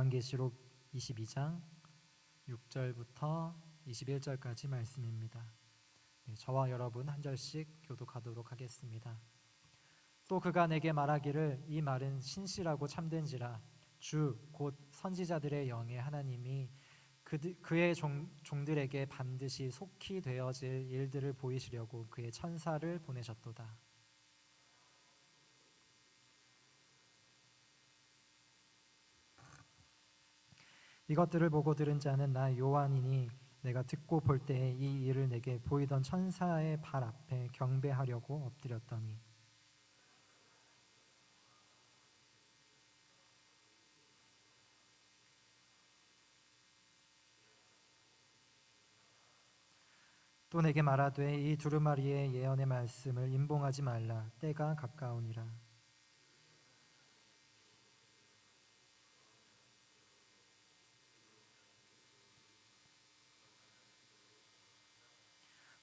요한계시록 22장 6절부터 21절까지 말씀입니다. 저와 여러분 한 절씩 교독하도록 하겠습니다. 또 그가 내게 말하기를 이 말은 신실하고 참된지라 주 곧 선지자들의 영의 하나님이 그의 종들에게 반드시 속히 되어질 일들을 보이시려고 그의 천사를 보내셨도다. 이것들을 보고 들은 자는 나 요한이니 내가 듣고 볼 때에 이 일을 내게 보이던 천사의 발 앞에 경배하려고 엎드렸더니 또 내게 말하되 이 두루마리의 예언의 말씀을 임봉하지 말라. 때가 가까우니라.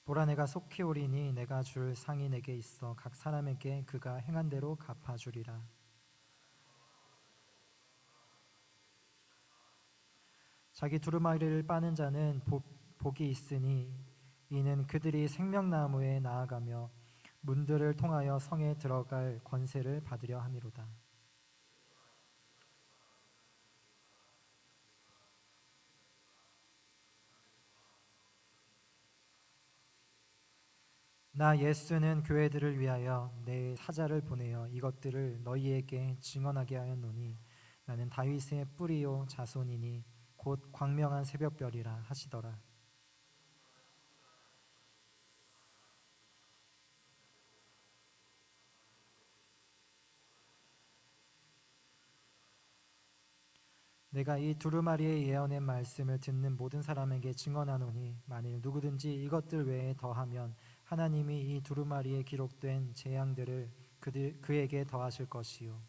보라 내가 속히 오리니 내가 줄 상이 내게 있어 각 사람에게 그가 행한 대로 갚아주리라. 자기 두루마리를 빠는 자는 복이 있으니 이는 그들이 생명나무에 나아가며 문들을 통하여 성에 들어갈 권세를 받으려 함이로다. 나 예수는 교회들을 위하여 내 사자를 보내어 이것들을 너희에게 증언하게 하였노니 나는 다윗의 뿌리요 자손이니 곧 광명한 새벽별이라 하시더라. 내가 이 두루마리의 예언의 말씀을 듣는 모든 사람에게 증언하노니 만일 누구든지 이것들 외에 더하면 하나님이 이 두루마리에 기록된 재앙들을 그에게 더하실 것이요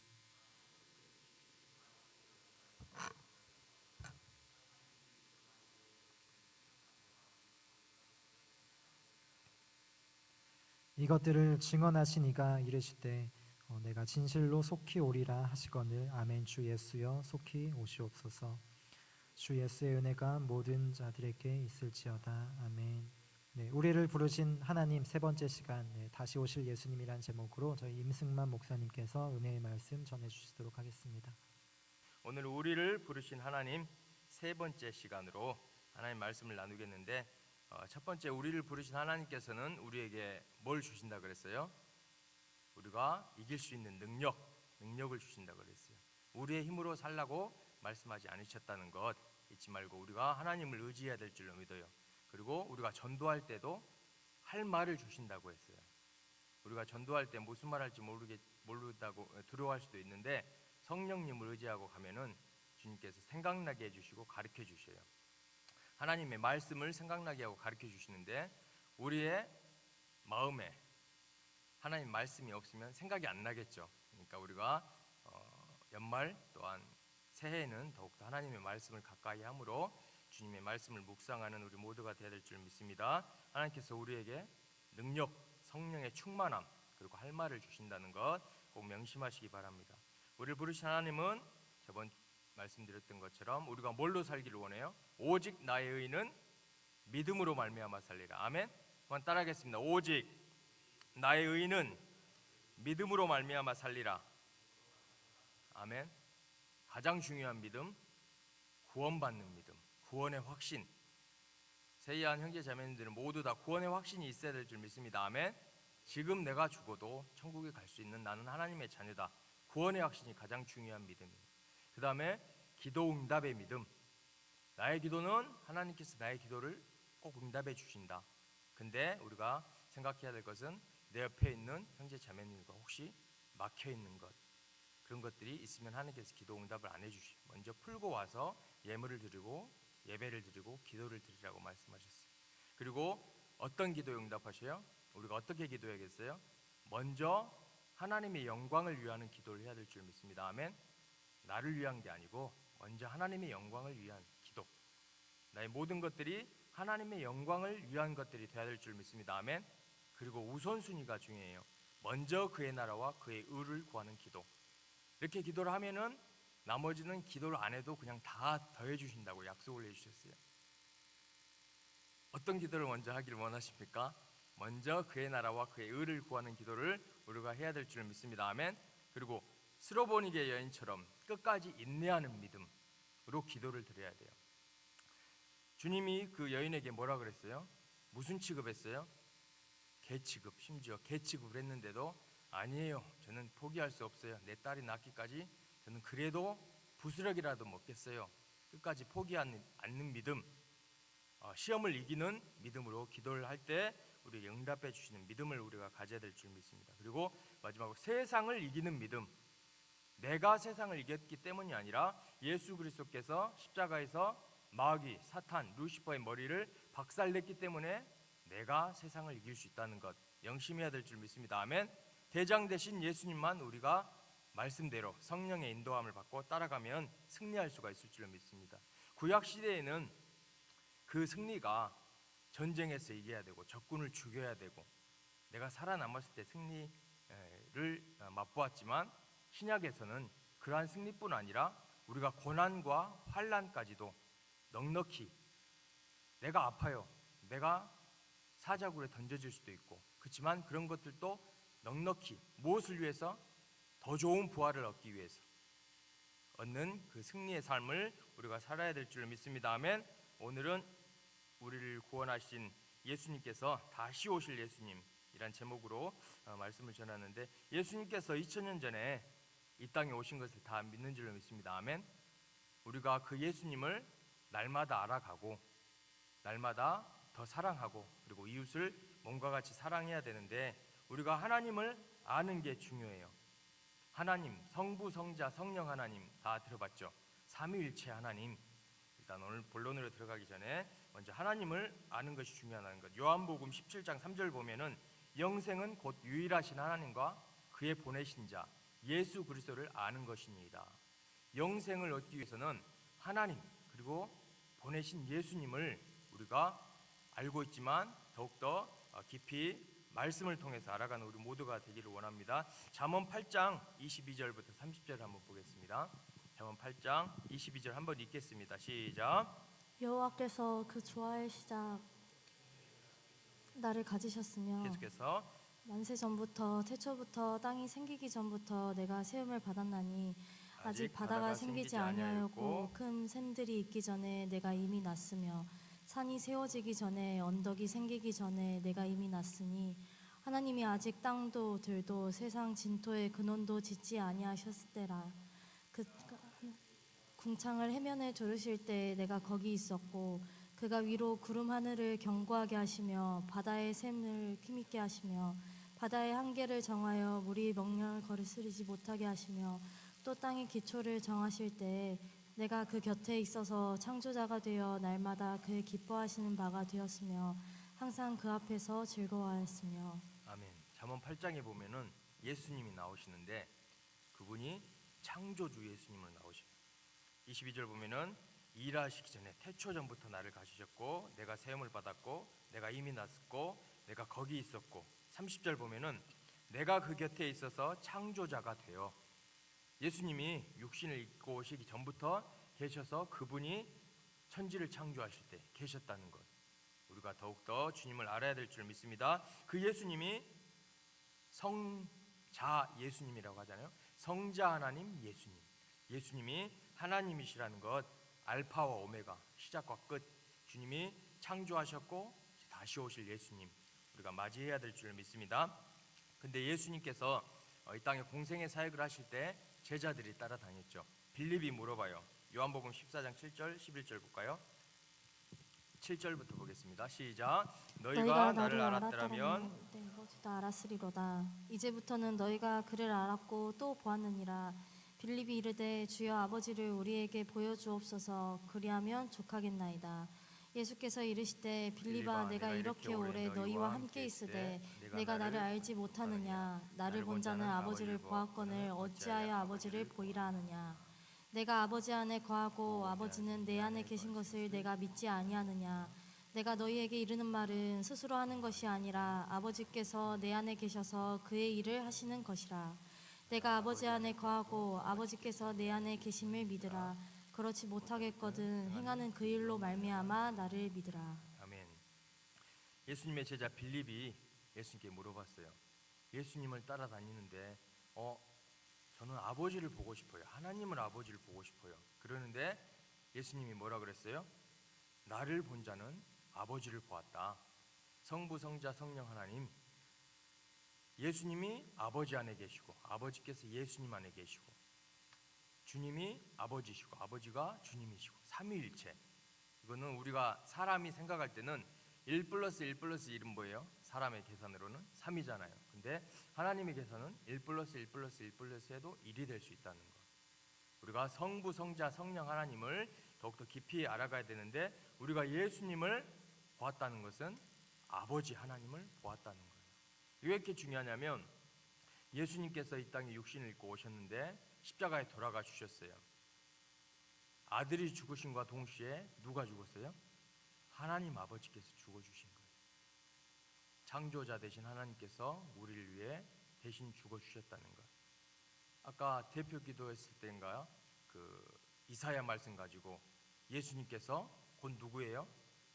이것들을 증언하신 이가 이르시되 내가 진실로 속히 오리라 하시거늘 아멘. 주 예수여 속히 오시옵소서. 주 예수의 은혜가 모든 자들에게 있을지어다. 아멘. 네, 우리를 부르신 하나님 세 번째 시간 다시 오실 예수님이란 제목으로 저희 임승만 목사님께서 은혜의 말씀 전해주시도록 하겠습니다. 오늘 우리를 부르신 하나님 세 번째 시간으로 하나님 말씀을 나누겠는데 첫 번째 우리를 부르신 하나님께서는 우리에게 뭘 주신다 그랬어요? 우리가 이길 수 있는 능력을 주신다 그랬어요. 우리의 힘으로 살라고 말씀하지 않으셨다는 것 잊지 말고 우리가 하나님을 의지해야 될 줄로 믿어요. 그리고 우리가 전도할 때도 할 말을 주신다고 했어요. 우리가 전도할 때 무슨 말 할지 모르다고 두려워할 수도 있는데 성령님을 의지하고 가면은 주님께서 생각나게 해주시고 가르쳐 주셔요. 하나님의 말씀을 생각나게 하고 가르쳐 주시는데 우리의 마음에 하나님 말씀이 없으면 생각이 안 나겠죠. 그러니까 우리가 연말 또한 새해에는 더욱더 하나님의 말씀을 가까이 함으로 주님의 말씀을 묵상하는 우리 모두가 되어야 될 줄 믿습니다. 하나님께서 우리에게 능력, 성령의 충만함 그리고 할 말을 주신다는 것 꼭 명심하시기 바랍니다. 우리를 부르신 하나님은 저번 말씀드렸던 것처럼 우리가 뭘로 살기를 원해요? 오직 나의 의는 믿음으로 말미암아 살리라. 아멘. 한번 따라하겠습니다. 오직 나의 의는 믿음으로 말미암아 살리라. 아멘. 가장 중요한 믿음, 구원받는 믿음, 구원의 확신. 세이한 형제 자매님들은 모두 다 구원의 확신이 있어야 될 줄 믿습니다. 아멘. 지금 내가 죽어도 천국에 갈 수 있는 나는 하나님의 자녀다. 구원의 확신이 가장 중요한 믿음이에요. 그 다음에 기도 응답의 믿음. 나의 기도는 하나님께서 나의 기도를 꼭 응답해 주신다. 근데 우리가 생각해야 될 것은 내 옆에 있는 형제 자매님과 혹시 막혀 있는 것 그런 것들이 있으면 하나님께서 기도 응답을 안 해주시고 먼저 풀고 와서 예물을 드리고 예배를 드리고 기도를 드리라고 말씀하셨어요. 그리고 어떤 기도에 응답하셔요? 우리가 어떻게 기도해야겠어요? 먼저 하나님의 영광을 위하는 기도를 해야 될 줄 믿습니다. 아멘. 나를 위한 게 아니고 먼저 하나님의 영광을 위한 기도. 나의 모든 것들이 하나님의 영광을 위한 것들이 되어야 될 줄 믿습니다. 아멘. 그리고 우선순위가 중요해요. 먼저 그의 나라와 그의 의를 구하는 기도. 이렇게 기도를 하면은 나머지는 기도를 안 해도 그냥 다 더해 주신다고 약속을 해주셨어요. 어떤 기도를 먼저 하기를 원하십니까? 먼저 그의 나라와 그의 의를 구하는 기도를 우리가 해야 될 줄 믿습니다. 아멘. 그리고 스로보니게 여인처럼 끝까지 인내하는 믿음으로 기도를 드려야 돼요. 주님이 그 여인에게 뭐라 그랬어요? 무슨 취급했어요? 개 취급, 심지어 개 취급을 했는데도 아니에요, 저는 포기할 수 없어요. 내 딸이 낳기까지 저는 그래도 부스럭이라도 먹겠어요. 끝까지 포기하지 않는 믿음, 시험을 이기는 믿음으로 기도를 할 때 우리에게 응답해 주시는 믿음을 우리가 가져야 될 줄 믿습니다. 그리고 마지막으로 세상을 이기는 믿음. 내가 세상을 이겼기 때문이 아니라 예수 그리스도께서 십자가에서 마귀, 사탄, 루시퍼의 머리를 박살냈기 때문에 내가 세상을 이길 수 있다는 것 명심해야 될 줄 믿습니다. 아멘. 대장 되신 예수님만 우리가 말씀대로 성령의 인도함을 받고 따라가면 승리할 수가 있을 줄 믿습니다. 구약 시대에는 그 승리가 전쟁에서 이겨야 되고 적군을 죽여야 되고 내가 살아남았을 때 승리를 맛보았지만 신약에서는 그러한 승리뿐 아니라 우리가 고난과 환난까지도 넉넉히, 내가 아파요, 내가 사자굴에 던져질 수도 있고, 그렇지만 그런 것들도 넉넉히 무엇을 위해서? 더 좋은 부활을 얻기 위해서 얻는 그 승리의 삶을 우리가 살아야 될 줄 믿습니다. 아멘. 오늘은 우리를 구원하신 예수님께서 다시 오실 예수님이란 제목으로 말씀을 전하는데, 예수님께서 2000년 전에 이 땅에 오신 것을 다 믿는 줄로 믿습니다. 아멘. 우리가 그 예수님을 날마다 알아가고 날마다 더 사랑하고 그리고 이웃을 몸과 같이 사랑해야 되는데, 우리가 하나님을 아는 게 중요해요. 하나님, 성부, 성자, 성령 하나님 다 들어봤죠? 삼위일체 하나님. 일단 오늘 본론으로 들어가기 전에 먼저 하나님을 아는 것이 중요하다는 것. 요한복음 17장 3절 보면은 영생은 곧 유일하신 하나님과 그의 보내신 자 예수 그리스도를 아는 것이니이다. 영생을 얻기 위해서는 하나님 그리고 보내신 예수님을 우리가 알고 있지만 더욱더 깊이 말씀을 통해서 알아가는 우리 모두가 되기를 원합니다. 잠언 8장 22절부터 30절 한번 보겠습니다. 잠언 8장 22절 한번 읽겠습니다. 시작. 여호와께서 그 조화의 시작 나를 가지셨으며 계속해서 만세 전부터 태초부터 땅이 생기기 전부터 내가 세움을 받았나니 아직 바다가 생기지 아니하였고 큰 샘들이 있기 전에 내가 이미 났으며 산이 세워지기 전에 언덕이 생기기 전에 내가 이미 났으니 하나님이 아직 땅도 들도 세상 진토의 근원도 짓지 아니하셨을 때라. 그 궁창을 해면에 두르실 때 내가 거기 있었고 그가 위로 구름 하늘을 견고하게 하시며 바다의 샘을 힘있게 하시며 바다의 한계를 정하여 물이 명령을 거스르지 못하게 하시며 또 땅의 기초를 정하실 때 내가 그 곁에 있어서 창조자가 되어 날마다 그의 기뻐하시는 바가 되었으며 항상 그 앞에서 즐거워하였으며. 아멘. 잠언 8장에 보면은 예수님이 나오시는데 그분이 창조주 예수님을 나오셔요. 22절 보면은 일하시기 전에 태초 전부터 나를 가지셨고 내가 세움을 받았고 내가 이미 났고 내가 거기 있었고, 30절 보면은 내가 그 곁에 있어서 창조자가 되어, 예수님이 육신을 입고 오시기 전부터 계셔서 그분이 천지를 창조하실 때 계셨다는 것, 우리가 더욱더 주님을 알아야 될 줄 믿습니다. 그 예수님이 성자 예수님이라고 하잖아요. 성자 하나님 예수님, 예수님이 하나님이시라는 것, 알파와 오메가, 시작과 끝, 주님이 창조하셨고 다시 오실 예수님, 우리가 맞이해야 될 줄 믿습니다. 근데 예수님께서 이 땅에 공생의 사역을 하실 때 제자들이 따라다녔죠. 빌립이 물어봐요. 요한복음 14장 7절 11절 볼까요? 7절부터 보겠습니다. 시작. 너희가 나를 알았더라면 내 아버지도 알았으리로다. 이제부터는 너희가 그를 알았고 또 보았느니라. 빌립이 이르되 주여 아버지를 우리에게 보여주옵소서. 그리하면 족하겠나이다. 예수께서 이르시되 빌립아 내가 이렇게 오래 너희와 함께 있으되 내가 나를 알지 못하느냐? 나를 본 자는 아버지를 보았거늘 어찌하여 아버지를 보이라 하느냐? 내가 아버지 안에 거하고 아버지는 내 안에 계신 것을 내가 믿지 아니하느냐? 내가 너희에게 이르는 말은 스스로 하는 것이 아니라 아버지께서 내 안에 계셔서 그의 일을 하시는 것이라. 내가 아버지 안에 거하고 아버지께서 내 안에 계심을 믿으라. 그렇지 못하겠거든 행하는 그 일로 말미암아 나를 믿으라. 아멘. 예수님의 제자 빌립이 예수님께 물어봤어요. 예수님을 따라다니는데 저는 아버지를 보고 싶어요. 하나님을 아버지를 보고 싶어요. 그러는데 예수님이 뭐라 그랬어요? 나를 본 자는 아버지를 보았다. 성부, 성자, 성령 하나님, 예수님이 아버지 안에 계시고 아버지께서 예수님 안에 계시고 주님이 아버지시고 아버지가 주님이시고 삼위일체. 이거는 우리가 사람이 생각할 때는 1 플러스 1 플러스 1은 뭐예요? 사람의 계산으로는 3이잖아요. 근데 하나님의 계산은 1 플러스 1 플러스 1 플러스 해도 1이 될 수 있다는 것. 우리가 성부, 성자, 성령 하나님을 더욱더 깊이 알아가야 되는데 우리가 예수님을 보았다는 것은 아버지 하나님을 보았다는 거예요. 왜 이렇게 중요하냐면 예수님께서 이 땅에 육신을 입고 오셨는데 십자가에 돌아가 주셨어요. 아들이 죽으심과 동시에 누가 죽었어요? 하나님 아버지께서 죽어주신 거예요. 창조자 되신 하나님께서 우리를 위해 대신 죽어주셨다는 것. 아까 대표 기도했을 때인가요? 그 이사야 말씀 가지고 예수님께서 곧 누구예요?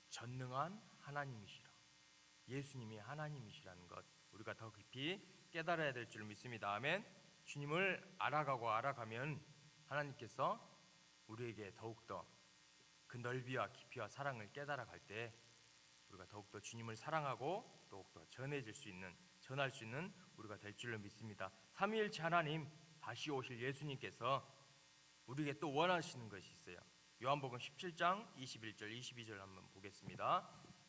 전능한 하나님이시라. 예수님이 하나님이시라는 것 우리가 더 깊이 깨달아야 될 줄 믿습니다. 아멘. 주님을 알아가면 하나님께서 우리에게 더욱더 그 넓이와 깊이와 사랑을 깨달아갈 때 우리가 더욱더 주님을 사랑하고 더욱더 전할 수 있는 우리가 될 줄로 믿습니다. 삼위일체 하나님, 다시 오실 예수님께서 우리에게 또 원하시는 것이 있어요. 요한복음 17장 21절 22절 한번 보겠습니다.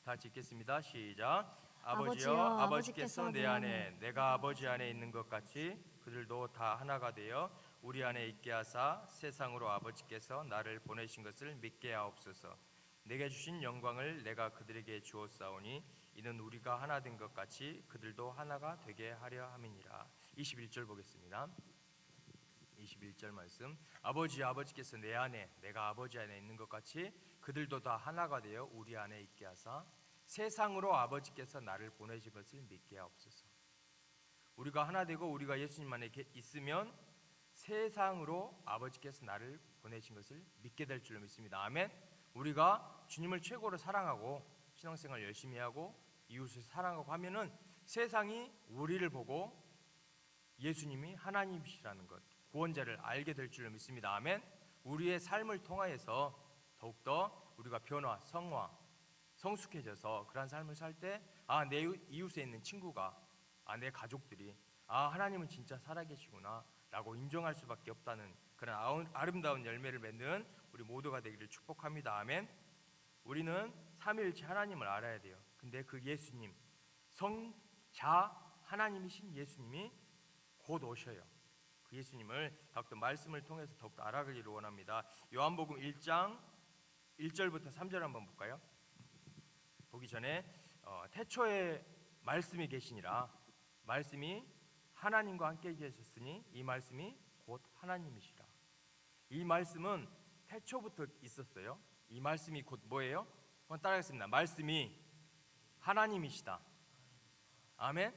다 같이 읽겠습니다. 시작. 아버지여, 아버지께서 내 안에 내가 아버지 안에 있는 것 같이 그들도 다 하나가 되어 우리 안에 있게 하사 세상으로 아버지께서 나를 보내신 것을 믿게 하옵소서. 내게 주신 영광을 내가 그들에게 주었사오니 이는 우리가 하나 된 것 같이 그들도 하나가 되게 하려 함이니라. 21절 보겠습니다. 21절 말씀. 아버지께서 내 안에 내가 아버지 안에 있는 것 같이 그들도 다 하나가 되어 우리 안에 있게 하사 세상으로 아버지께서 나를 보내신 것을 믿게 하옵소서. 우리가 하나 되고 우리가 예수님 안에 있으면 세상으로 아버지께서 나를 보내신 것을 믿게 될 줄로 믿습니다. 아멘. 우리가 주님을 최고로 사랑하고 신앙생활 열심히 하고 이웃을 사랑하고 하면은 세상이 우리를 보고 예수님이 하나님이시라는 것, 구원자를 알게 될 줄로 믿습니다. 아멘. 우리의 삶을 통하여서 더욱더 우리가 변화, 성화, 성숙해져서 그런 삶을 살 때 내 이웃에 있는 친구가 내 가족들이 하나님은 진짜 살아계시구나 라고 인정할 수밖에 없다는 그런 아름다운 열매를 맺는 우리 모두가 되기를 축복합니다. 아멘. 우리는 삼위일체 하나님을 알아야 돼요. 근데 그 예수님, 성자 하나님이신 예수님이 곧 오셔요. 그 예수님을 더욱더 말씀을 통해서 더욱더 알아가기를 원합니다. 요한복음 1장 1절부터 3절 한번 볼까요? 보기 전에 태초에 말씀이 계시니라. 말씀이 하나님과 함께 계셨으니 이 말씀이 곧 하나님이시라. 이 말씀은 태초부터 있었어요. 이 말씀이 곧 뭐예요? 한번 따라하겠습니다. 말씀이 하나님이시다. 아멘.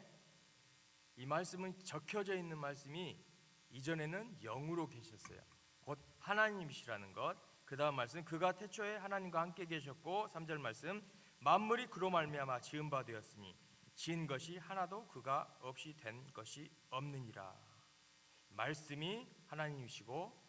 이 말씀은 적혀져 있는 말씀이 이전에는 영으로 계셨어요. 곧 하나님이시라는 것. 그 다음 말씀, 그가 태초에 하나님과 함께 계셨고 3절 말씀, 만물이 그로 말미암아 지은 바 되었으니 지은 것이 하나도 그가 없이 된 것이 없느니라. 말씀이 하나님이시고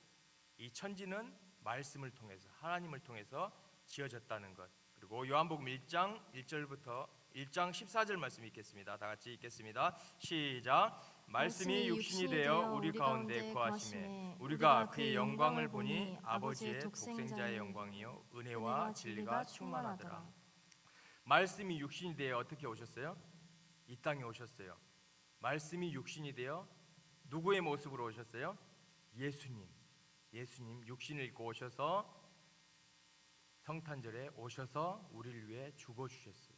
이 천지는 말씀을 통해서 하나님을 통해서 지어졌다는 것. 그리고 요한복음 1장 1절부터 1장 14절 말씀 읽겠습니다. 다 같이 읽겠습니다. 시작. 말씀이 육신이 되어 우리 가운데 거하심에 우리가 그의 영광을 보니 아버지의 독생자의 영광이요 은혜와 진리가 충만하더라. 말씀이 육신이 되어 어떻게 오셨어요? 이 땅에 오셨어요. 말씀이 육신이 되어 누구의 모습으로 오셨어요? 예수님 육신을 입고 오셔서 성탄절에 오셔서 우리를 위해 죽어주셨어요.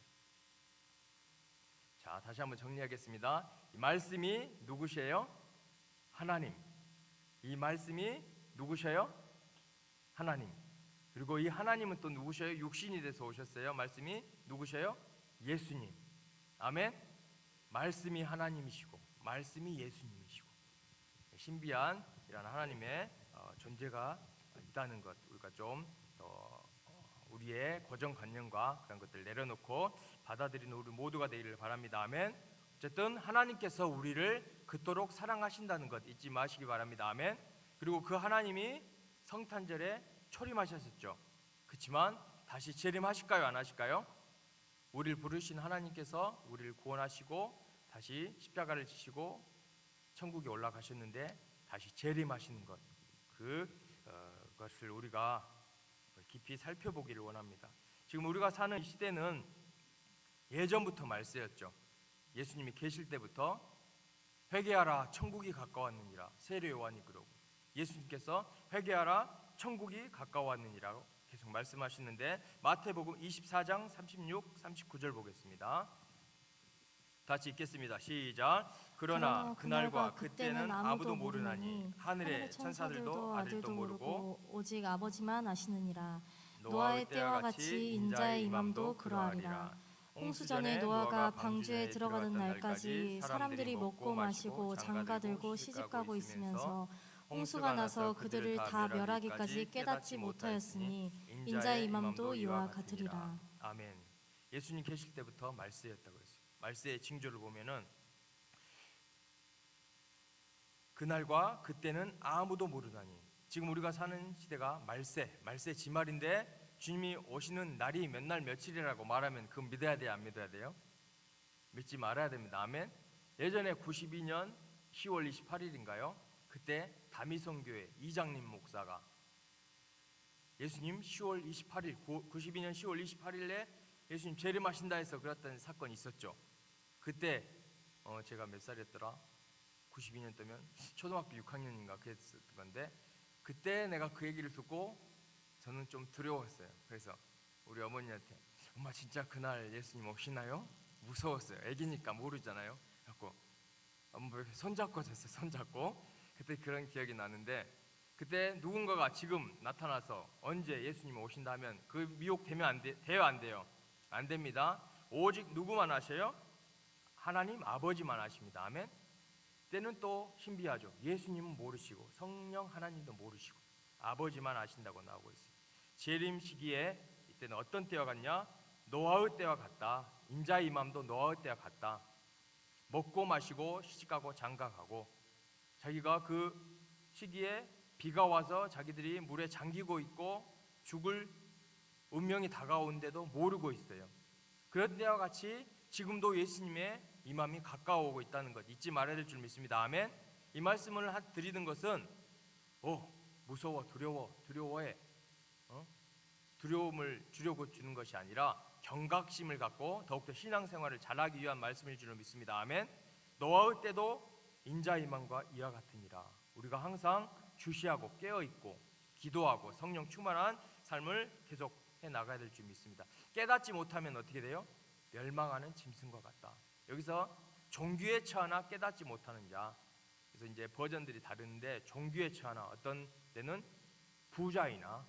자, 다시 한번 정리하겠습니다. 이 말씀이 누구세요? 하나님. 이 말씀이 누구셔요? 하나님. 그리고 이 하나님은 또 누구셔요? 육신이 돼서 오셨어요. 말씀이 누구셔요? 예수님. 아멘. 말씀이 하나님이시고 말씀이 예수님이시고 신비한 이런 하나님의 존재가 있다는 것, 우리가 좀 더 우리의 고정관념과 그런 것들 내려놓고 받아들이는 우리 모두가 되기를 바랍니다. 아멘. 어쨌든 하나님께서 우리를 그토록 사랑하신다는 것 잊지 마시기 바랍니다. 아멘. 그리고 그 하나님이 성탄절에 초림하셨었죠. 그렇지만 다시 재림하실까요, 안 하실까요? 우리를 부르신 하나님께서 우리를 구원하시고 다시 십자가를 지시고 천국에 올라가셨는데 다시 재림하시는 것, 그것을 우리가 깊이 살펴보기를 원합니다. 지금 우리가 사는 이 시대는 예전부터 말세였죠. 예수님이 계실 때부터 회개하라 천국이 가까웠느니라 세례 요한이 그러고 예수님께서 회개하라 천국이 가까웠느니라고 계속 말씀하시는데 마태복음 24장 36, 39절 보겠습니다. 같이 읽겠습니다. 시작. 그러나 그날과 그때는 아무도 모르나니 하늘의 천사들도 아들도 모르고 오직 아버지만 아시느니라. 노아의 때와 같이 인자의 임함도 그러하리라. 홍수전에 노아가 방주에 들어가는 날까지 사람들이 먹고 마시고 장가들고 시집가고 있으면서 홍수가 나서 그들을 다 멸하기까지 깨닫지 못하였으니 인자의 임함도 이와 같으리라. 아멘. 예수님 계실 때부터 말세였다고 했어요. 말세의 징조를 보면은 그날과 그때는 아무도 모르나니, 지금 우리가 사는 시대가 말세 지말인데 주님이 오시는 날이 몇 날 며칠이라고 말하면 그건 믿어야 돼요, 안 믿어야 돼요? 믿지 말아야 됩니다. 아멘. 예전에 92년 10월 28일인가요? 그때 다미성교회 이장님 목사가 예수님 10월 28일 92년 10월 28일에 예수님 재림하신다 해서 그랬던 사건이 있었죠. 그때 제가 몇 살이었더라? 92년 때면 초등학교 6학년인가 그랬을 건데 그때 내가 그 얘기를 듣고 저는 좀 두려웠어요. 그래서 우리 어머니한테 엄마 진짜 그날 예수님 오시나요? 무서웠어요. 애기니까 모르잖아요. 그래서 엄마 이렇게 손잡고 잤어요. 손잡고 그때 그런 기억이 나는데 그때 누군가가 지금 나타나서 언제 예수님 오신다 하면 그 미혹되면 돼요, 안 돼요? 안 됩니다. 오직 누구만 아셔요? 하나님 아버지만 아십니다. 아멘. 때는 또 신비하죠. 예수님은 모르시고 성령 하나님도 모르시고 아버지만 아신다고 나오고 있어요. 재림 시기에 이때는 어떤 때와 같냐? 노아의 때와 같다. 인자의 임함도 노아의 때와 같다. 먹고 마시고 시집가고 장가가고 자기가 그 시기에 비가 와서 자기들이 물에 잠기고 있고 죽을 운명이 다가오는데도 모르고 있어요. 그런 때와 같이 지금도 예수님의 임함이 가까워오고 있다는 것 잊지 말아야 될 줄 믿습니다. 아멘. 이 말씀을 드리는 것은 무서워 두려워해 두려움을 주려고 주는 것이 아니라 경각심을 갖고 더욱더 신앙생활을 잘하기 위한 말씀일 줄 믿습니다. 아멘. 노아의 때도 인자의 임함과 이와 같으니라. 우리가 항상 주시하고 깨어있고 기도하고 성령 충만한 삶을 계속 해나가야 될 줄 믿습니다. 깨닫지 못하면 어떻게 돼요? 멸망하는 짐승과 같다. 여기서 종교에 처하나 깨닫지 못하는 자. 그래서 이제 버전들이 다른데 종교에 처하나 어떤 때는 부자이나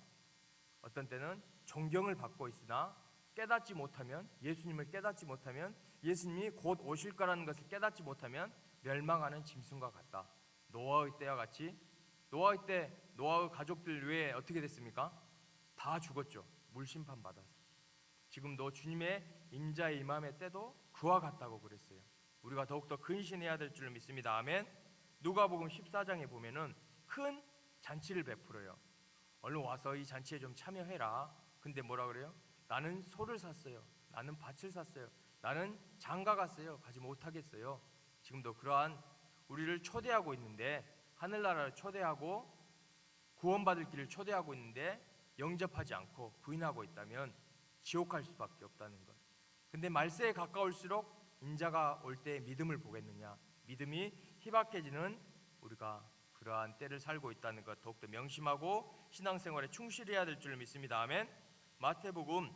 어떤 때는 존경을 받고 있으나 깨닫지 못하면 예수님을 깨닫지 못하면 예수님이 곧 오실 거라는 것을 깨닫지 못하면 멸망하는 짐승과 같다. 노아의 때와 같이 노아의 때 노아의 가족들 외에 어떻게 됐습니까? 다 죽었죠. 물심판 받아서. 지금도 주님의 인자의 임함의 때도 그와 같다고 그랬어요. 우리가 더욱더 근신해야 될 줄 믿습니다. 아멘. 누가복음 14장에 보면은 큰 잔치를 베풀어요. 얼른 와서 이 잔치에 좀 참여해라. 근데 뭐라 그래요? 나는 소를 샀어요. 나는 밭을 샀어요. 나는 장가 갔어요. 가지 못하겠어요. 지금도 그러한 우리를 초대하고 있는데 하늘나라를 초대하고 구원받을 길을 초대하고 있는데 영접하지 않고 부인하고 있다면 지옥 갈 수밖에 없다는 것. 근데 말세에 가까울수록 인자가 올 때 믿음을 보겠느냐? 믿음이 희박해지는 우리가 그러한 때를 살고 있다는 것 더욱더 명심하고 신앙생활에 충실해야 될 줄 믿습니다. 아멘. 마태복음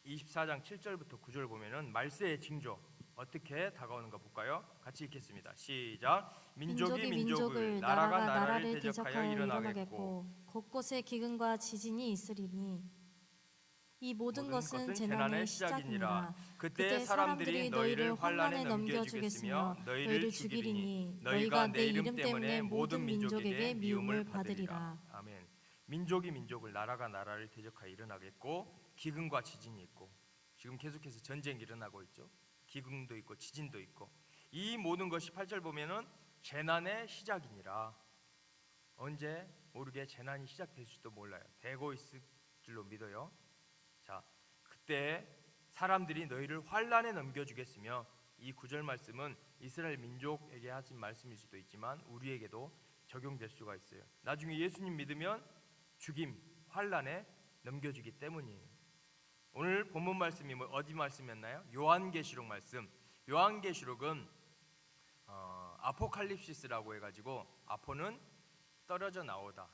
24장 7절부터 9절 보면은 말세의 징조 어떻게 다가오는가 볼까요? 같이 읽겠습니다. 시작. 민족이 민족을 나라가 나라를 대적하여 일어나겠고 곳곳에 기근과 지진이 있으리니 이 모든 모든 것은 것은 재난의 재난의 시작이니라. 그때 사람들이 너희를 환난에 넘겨주겠으며 너희를 죽이리니 너희가 내 이름 때문에 모든 민족에게 미움을 받으리라. 아멘. 민족이 민족을, 나라가 나라를 대적하여 일어나겠고 기근과 지진이 있고, 지금 계속해서 전쟁이 일어나고 있죠. 기근도 있고 지진도 있고, 이 모든 것이 8절 보면은 재난의 시작이니라. 언제 모르게 재난이 시작될 수도 몰라요. 되고 있을 줄로 믿어요. 자, 그때 사람들이 너희를 환난에 넘겨주겠으며, 이 구절 말씀은 이스라엘 민족에게 하신 말씀일 수도 있지만 우리에게도 적용될 수가 있어요. 나중에 예수님 믿으면 죽임, 환난에 넘겨주기 때문이에요. 오늘 본문 말씀이 어디 말씀이었나요? 요한계시록 말씀. 요한계시록은 아포칼립시스라고 해가지고, 아포는 떨어져 나오다,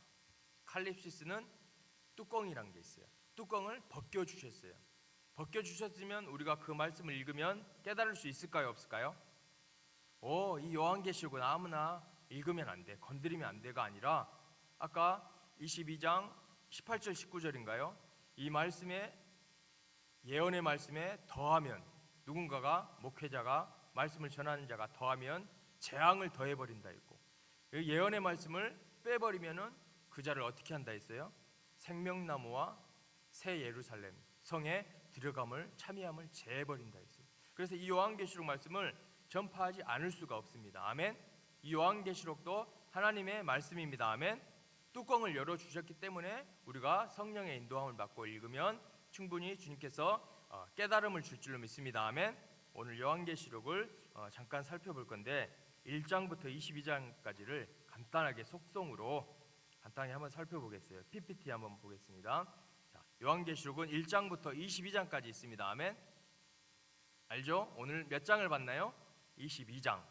칼립시스는 뚜껑이란 게 있어요. 뚜껑을 벗겨주셨어요. 벗겨주셨으면 우리가 그 말씀을 읽으면 깨달을 수 있을까요, 없을까요? 이 요한계시록은 아무나 읽으면 안 돼, 건드리면 안 돼가 아니라 아까 22장 18절 19절인가요? 이 말씀에, 예언의 말씀에 더하면, 누군가가, 목회자가, 말씀을 전하는 자가 더하면 재앙을 더해버린다 했고, 예언의 말씀을 빼버리면은 그 자를 어떻게 한다 했어요? 생명나무와 새 예루살렘 성에 들어감을, 참여함을 제해버린다 했어요. 그래서 이 요한계시록 말씀을 전파하지 않을 수가 없습니다. 아멘. 이 요한계시록도 하나님의 말씀입니다. 아멘. 뚜껑을 열어주셨기 때문에 우리가 성령의 인도함을 받고 읽으면 충분히 주님께서 깨달음을 줄 줄로 믿습니다. 아멘. 오늘 요한계시록을 잠깐 살펴볼 건데 1장부터 22장까지를 간단하게 속성으로 간단히 한번 살펴보겠어요. PPT 한번 보겠습니다. 자, 요한계시록은 1장부터 22장까지 있습니다. 아멘. 알죠? 오늘 몇 장을 봤나요? 22장.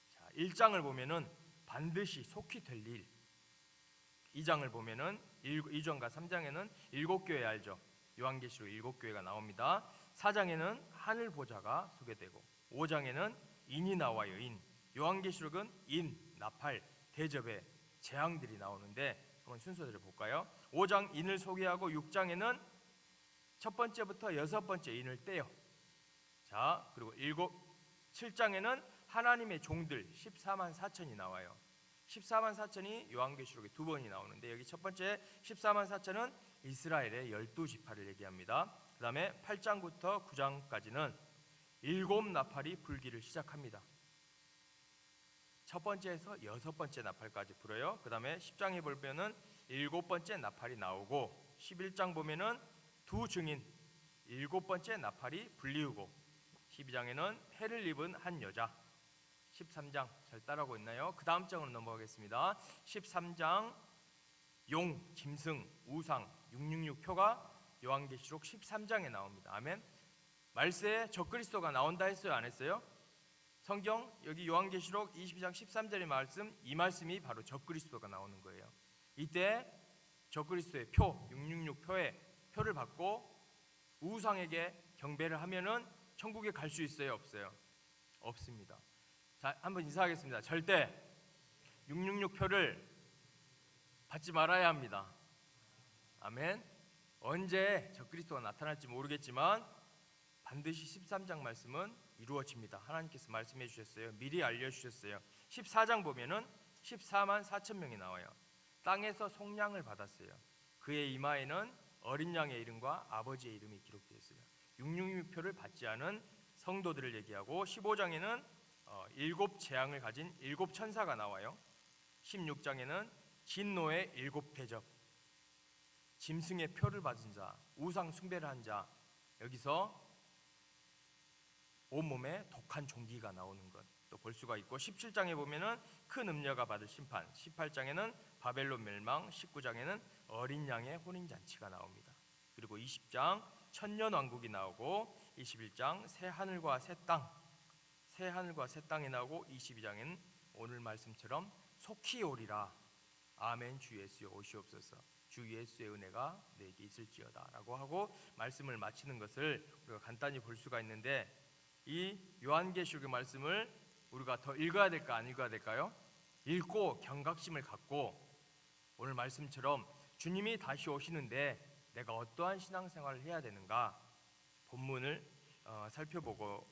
자, 1장을 보면은 반드시 속히 될 일. 2장을 보면은 2장과 3장에는 7교회 알죠? 요한계시록 7교회가 나옵니다. 4장에는 하늘 보좌가 소개되고, 5장에는 인이 나와 여인. 요한계시록은 인, 나팔, 대접의 재앙들이 나오는데 한번 순서대로 볼까요? 5장 인을 소개하고 6장에는 첫 번째부터 여섯 번째 인을 떼요. 자, 그리고 7장에는 하나님의 종들 14만 4천이 나와요. 14만 4천이 요한계시록에 두 번이 나오는데, 여기 첫 번째 14만 4천은 이스라엘의 12지파를 얘기합니다. 그 다음에 8장부터 9장까지는 7 나팔이 불기를 시작합니다. 첫 번째에서 여섯 번째 나팔까지 불어요. 그 다음에 10장에 보면은 7번째 나팔이 나오고, 11장 보면은 두 증인 7번째 나팔이 불리우고, 12장에는 해를 입은 한 여자, 13장 잘 따라오고 있나요? 그 다음 장으로 넘어가겠습니다. 13장 용, 짐승, 우상, 666표가 요한계시록 13장에 나옵니다. 아멘. 말세에 적그리스도가 나온다 했어요, 안 했어요? 성경 여기 요한계시록 22장 13절의 말씀, 이 말씀이 바로 적그리스도가 나오는 거예요. 이때 적그리스도의 표, 666표의 표를 받고 우상에게 경배를 하면은 천국에 갈 수 있어요, 없어요? 없습니다. 자, 한번 인사하겠습니다. 절대 666표를 받지 말아야 합니다. 아멘. 언제 적그리스도가 나타날지 모르겠지만 반드시 13장 말씀은 이루어집니다. 하나님께서 말씀해 주셨어요. 미리 알려주셨어요. 14장 보면은 14만 4천 명이 나와요. 땅에서 속량을 받았어요. 그의 이마에는 어린 양의 이름과 아버지의 이름이 기록되어 있어요. 666표를 받지 않은 성도들을 얘기하고, 15장에는 7 재앙을 가진 7 천사가 나와요. 16장에는 진노의 7 대접, 짐승의 표를 받은 자, 우상 숭배를 한 자, 여기서 온몸에 독한 종기가 나오는 것 또 볼 수가 있고, 17장에 보면은 큰 음녀가 받을 심판, 18장에는 바벨론 멸망, 19장에는 어린 양의 혼인 잔치가 나옵니다. 그리고 20장 천년 왕국이 나오고, 21장 새 하늘과 새 땅, 새 하늘과 새 땅이 나오고, 22장에는 오늘 말씀처럼 속히 오리라. 아멘. 주 예수여 오시옵소서. 주 예수의 은혜가 내게 있을지어다 라고 하고 말씀을 마치는 것을 우리가 간단히 볼 수가 있는데, 이 요한계시록의 말씀을 우리가 더 읽어야 될까, 안 읽어야 될까요? 읽고 경각심을 갖고 오늘 말씀처럼 주님이 다시 오시는데 내가 어떠한 신앙생활을 해야 되는가 본문을 살펴보고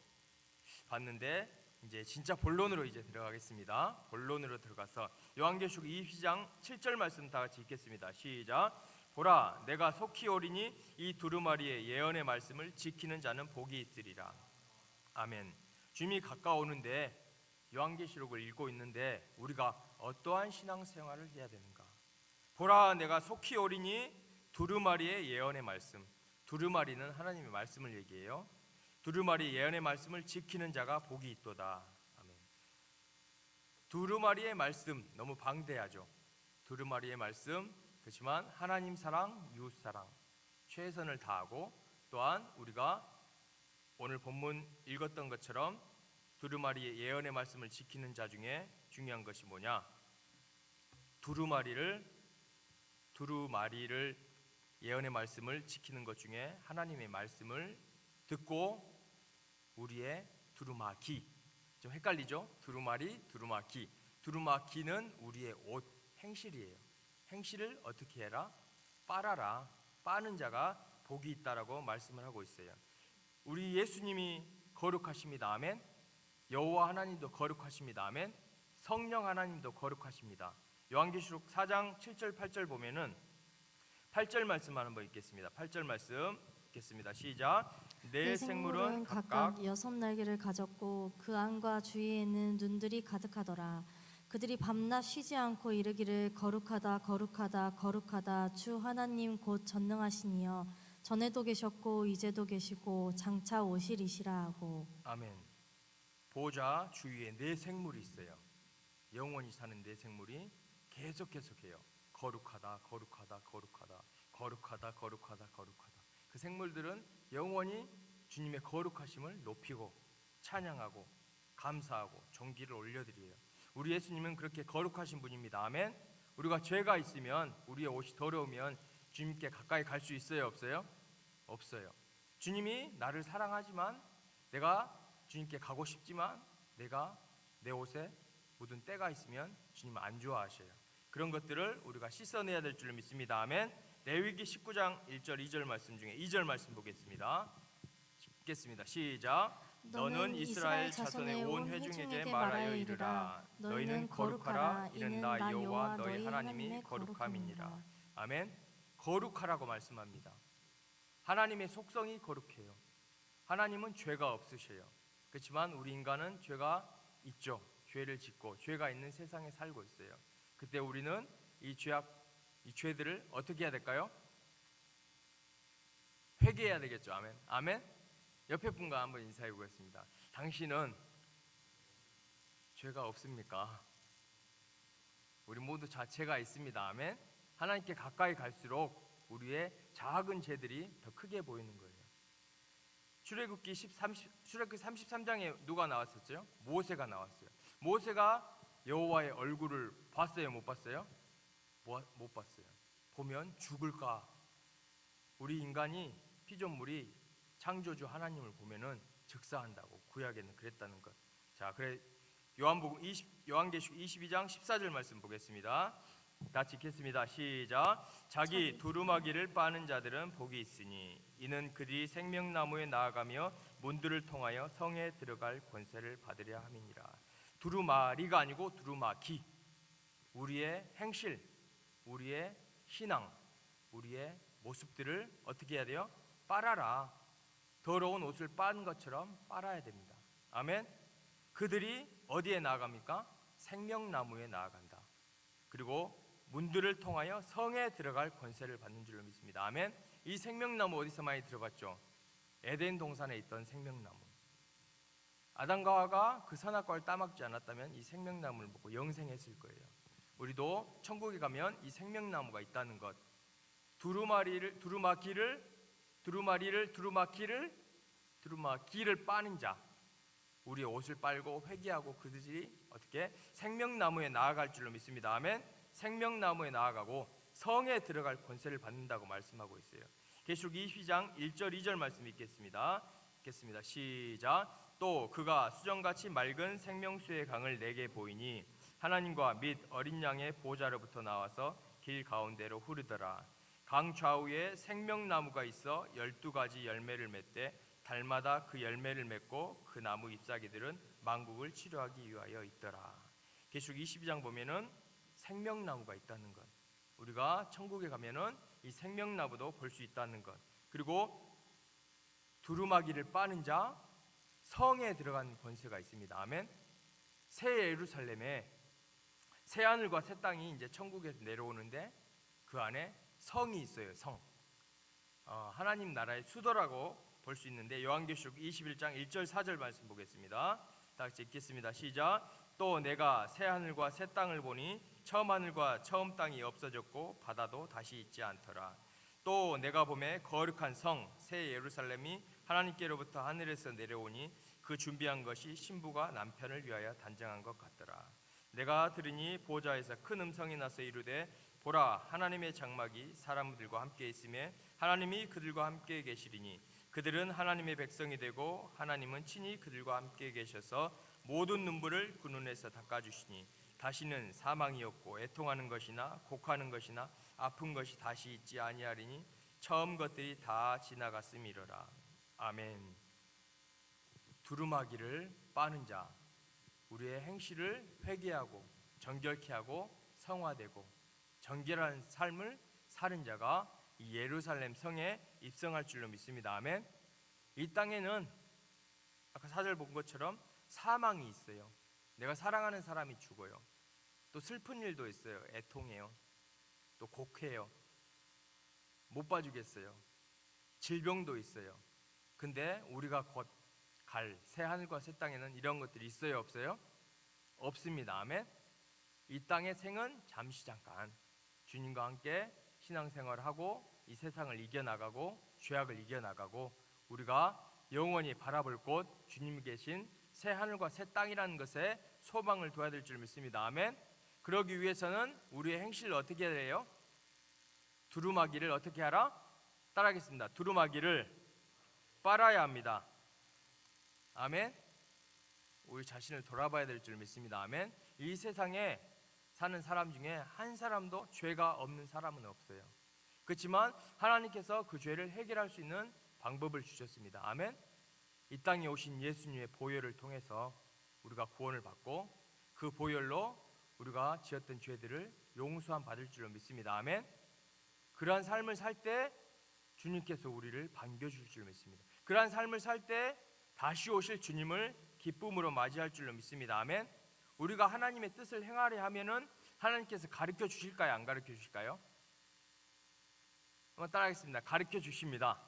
봤는데 이제 진짜 본론으로 이제 들어가겠습니다. 본론으로 들어가서 요한계시록 20장 7절 말씀 다 같이 읽겠습니다. 시작. 보라, 내가 속히 오리니 이 두루마리의 예언의 말씀을 지키는 자는 복이 있으리라. 아멘. 주님이 가까워오는데 요한계시록을 읽고 있는데 우리가 어떠한 신앙생활을 해야 되는가? 보라, 내가 속히 오리니 두루마리의 예언의 말씀. 두루마리는 하나님의 말씀을 얘기해요. 두루마리 예언의 말씀을 지키는 자가 복이 있도다. 아멘. 두루마리의 말씀 너무 방대하죠. 두루마리의 말씀, 그렇지만 하나님 사랑, 이웃 사랑, 최선을 다하고 또한 우리가 오늘 본문 읽었던 것처럼 두루마리의 예언의 말씀을 지키는 자 중에 중요한 것이 뭐냐? 두루마리를 예언의 말씀을 지키는 것 중에 하나님의 말씀을 듣고 우리의 두루마기, 좀 헷갈리죠? 두루마리, 두루마기. 두루마기는 우리의 옷, 행실이에요. 행실을 어떻게 해라? 빨아라. 빠는 자가 복이 있다라고 말씀을 하고 있어요. 우리 예수님이 거룩하십니다. 아멘. 여호와 하나님도 거룩하십니다. 아멘. 성령 하나님도 거룩하십니다. 요한계시록 4장 7절 8절 보면은 8절 말씀 한번 읽겠습니다. 8절 말씀 읽겠습니다. 시작. 내 생물은 각각 6날개를 가졌고 그 안과 주위에는 눈들이 가득하더라. 그들이 밤낮 쉬지 않고 이르기를 거룩하다 거룩하다 거룩하다 주 하나님 곧 전능하시니여 전에도 계셨고 이제도 계시고 장차 오시리시라 하고. 아멘. 보좌 주위에 네 생물이 있어요. 영원히 사는 네 생물이 계속해요. 거룩하다 거룩하다 거룩하다 거룩하다 거룩하다 거룩하다. 그 생물들은 영원히 주님의 거룩하심을 높이고 찬양하고 감사하고 존귀를 올려드려요. 우리 예수님은 그렇게 거룩하신 분입니다. 아멘. 우리가 죄가 있으면 우리의 옷이 더러우면 주님께 가까이 갈 수 있어요? 없어요? 없어요. 주님이 나를 사랑하지만 내가 주님께 가고 싶지만 내가 내 옷에 묻은 때가 있으면 주님은 안 좋아하셔요. 그런 것들을 우리가 씻어내야 될 줄 믿습니다. 아멘. 레위기 19장 1절 2절 말씀 중에 2절 말씀 보겠습니다. 읽겠습니다. 시작. 너는 이스라엘 자손의 온 회중에게 말하여 이르라. 너희는 거룩하라. 이는 나 여호와 너희 하나님이 거룩함이니라. 아멘. 거룩하라고 말씀합니다. 하나님의 속성이 거룩해요. 하나님은 죄가 없으셔요. 그렇지만 우리 인간은 죄가 있죠. 죄를 짓고 죄가 있는 세상에 살고 있어요. 그때 우리는 이 죄들을 어떻게 해야 될까요? 회개해야 되겠죠. 아멘. 아멘. 옆에 분과 한번 인사해 보겠습니다. 당신은 죄가 없습니까? 우리 모두 자체가 있습니다. 아멘. 하나님께 가까이 갈수록 우리의 작은 죄들이 더 크게 보이는 거예요. 출애굽기 33장에 누가 나왔었죠? 모세가 나왔어요. 모세가 여호와의 얼굴을 봤어요? 못 봤어요? 못 봤어요. 보면 죽을까? 우리 인간이 피조물이 창조주 하나님을 보면은 즉사한다고 구약에는 그랬다는 것. 자, 그래 요한계시록 22장 14절 말씀 보겠습니다. 같이 읽겠습니다. 시작. 자기 두루마기를 빠는 자들은 복이 있으니 이는 그들이 생명나무에 나아가며 문들을 통하여 성에 들어갈 권세를 받으려 함이니라. 두루마리가 아니고 두루마기. 우리의 행실, 우리의 신앙, 우리의 모습들을 어떻게 해야 돼요? 빨아라. 더러운 옷을 빤 것처럼 빨아야 됩니다. 아멘. 그들이 어디에 나아갑니까? 생명나무에 나아간다. 그리고 문들을 통하여 성에 들어갈 권세를 받는 줄로 믿습니다. 아멘. 이 생명나무 어디서 많이 들어봤죠? 에덴 동산에 있던 생명나무. 아담과 하와가 그 선악과를 따먹지 않았다면 이 생명나무를 먹고 영생했을 거예요. 우리도 천국에 가면 이 생명나무가 있다는 것. 두루마기를 빠는 자. 우리의 옷을 빨고 회개하고 그들이 어떻게 생명나무에 나아갈 줄로 믿습니다. 아멘. 생명나무에 나아가고 성에 들어갈 권세를 받는다고 말씀하고 있어요. 계시록 22장 1절 2절 말씀 읽겠습니다. 시작. 또 그가 수정같이 맑은 생명수의 강을 내게 보이니 하나님과 및 어린 양의 보좌로부터 나와서 길 가운데로 흐르더라. 강 좌우에 생명나무가 있어 12가지 열매를 맺되 달마다 그 열매를 맺고 그 나무 잎사귀들은 만국을 치료하기 위하여 있더라. 계시록 22장 보면은 생명나무가 있다는 것, 우리가 천국에 가면은 이 생명나무도 볼 수 있다는 것, 그리고 두루마기를 빠는 자, 성에 들어간 권세가 있습니다. 아멘. 새 예루살렘에 새 하늘과 새 땅이 이제 천국에서 내려오는데 그 안에 성이 있어요. 성. 하나님 나라의 수도라고 볼 수 있는데 요한계시록 21장 1절 4절 말씀 보겠습니다. 다 같이 읽겠습니다. 시작. 또 내가 새 하늘과 새 땅을 보니 처음 하늘과 처음 땅이 없어졌고 바다도 다시 있지 않더라. 또 내가 보매 거룩한 성 새 예루살렘이 하나님께로부터 하늘에서 내려오니 그 준비한 것이 신부가 남편을 위하여 단정한 것 같더라. 내가 들으니 보좌에서 큰 음성이 나서 이르되 보라, 하나님의 장막이 사람들과 함께 있으며 하나님이 그들과 함께 계시리니 그들은 하나님의 백성이 되고 하나님은 친히 그들과 함께 계셔서 모든 눈물을 그 눈에서 닦아주시니 다시는 사망이 없고 애통하는 것이나 곡하는 것이나 아픈 것이 다시 있지 아니하리니 처음 것들이 다 지나갔음이로라. 아멘. 두루마기를 빠는 자, 우리의 행실을 회개하고 정결케 하고 성화되고 정결한 삶을 사는 자가 이 예루살렘 성에 입성할 줄로 믿습니다. 아멘. 이 땅에는 아까 4절 본 것처럼 사망이 있어요. 내가 사랑하는 사람이 죽어요. 또 슬픈 일도 있어요. 애통해요. 또 곡해요. 못 봐주겠어요. 질병도 있어요. 근데 우리가 곧 갈 새 하늘과 새 땅에는 이런 것들이 있어요, 없어요? 없습니다. 아멘. 이 땅의 생은 잠시 잠깐 주님과 함께 신앙생활하고 이 세상을 이겨나가고 죄악을 이겨나가고 우리가 영원히 바라볼 곳 주님 계신 새 하늘과 새 땅이라는 것에 소망을 둬야 될 줄 믿습니다. 아멘. 그러기 위해서는 우리의 행실을 어떻게 해야 해요? 두루마기를 어떻게 하라? 따라하겠습니다. 두루마기를 빨아야 합니다. 아멘. 우리 자신을 돌아봐야 될 줄 믿습니다. 아멘. 이 세상에 사는 사람 중에 한 사람도 죄가 없는 사람은 없어요. 그렇지만 하나님께서 그 죄를 해결할 수 있는 방법을 주셨습니다. 아멘. 이 땅에 오신 예수님의 보혈을 통해서 우리가 구원을 받고 그 보혈로 우리가 지었던 죄들을 용서함 받을 줄로 믿습니다. 아멘. 그러한 삶을 살 때 주님께서 우리를 반겨주실 줄 믿습니다. 그러한 삶을 살 때 다시 오실 주님을 기쁨으로 맞이할 줄로 믿습니다. 아멘. 우리가 하나님의 뜻을 행하려 하면은 하나님께서 가르쳐 주실까요? 안 가르쳐 주실까요? 한번 따라하겠습니다. 가르쳐 주십니다.